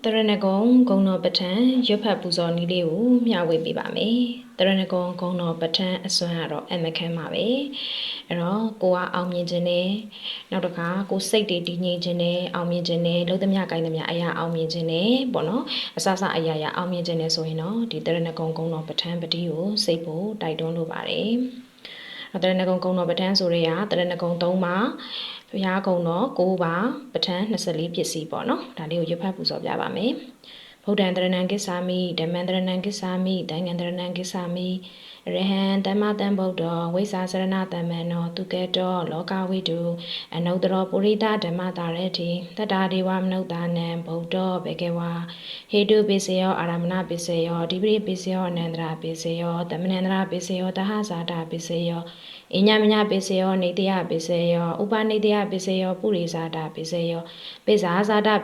တရဏဂုံဂုံတော်ပဋ္ဌာန်းရွတ်ဖတ်ပူဇော်နည်းလေးကိုမျှဝေပေးပါမယ်။တရဏဂုံဂုံတော်ပဋ္ဌာန်းအစွမ်းကတော့အမခန်းပါပဲ။အဲ့တော့ကိုကအောင်မြင်ခြင်းနဲ့နောက်တစ်ခါကိုစိတ်တွေတည်ငြိမ်ခြင်းနဲ့အောင်မြင်ခြင်းနဲ့လုံးသမျှကိုင်းသမျှအရာအောင်မြင်ခြင်းနဲ့ပေါ့နော်အစအရာရာအောင်မြင်ခြင်းနဲ့ဆိုရင်တော့ဒီတရဏဂုံဂုံတော်ပဋ္ဌာန်းပတိကိုစိတ်ဖို့တိုက်တွန်းလိုပါတယ်။တရဏဂုံဂုံတော်ပဋ္ဌာန်းဆိုရဲကတရဏဂုံ3ပါဘုရားကုံတော်9ပါပဋ္ဌာန်း24ပစ္စည်းပေါ့နော်ဒါလေးကိုရွတ်ဖတ်ပူဇော်ပြပါမယ်ဗုဒ္ဓံတရဏံကိစ္ဆာမိဓမ္မံတရဏံကိစ္ဆာမိသံဃံတရဏံကိစ္ဆာမိရဟံတမ္မတံဗုဒ္ဓောဝိသစရဏတမ္မနောသူကေတောလောကဝိတုအနုတ္တရောပုရိသဓမ္မတာရတိတတ္တာဒေဝမနုဿာနံဗုဒ္ဓောဘေကေဝါဟေတုပိစေယောအာရမဏပိစေယောဒီပရိပိစေယောအနန္တရာပိစေယောတမနန္တရာပိစေယောတဟဇာတာပိစေယောအညမညပိစေယောနေတယပိစေယောဥပနိတယပိစေယောပုရိဇာတာပိစေယောပိဇာဇာတာ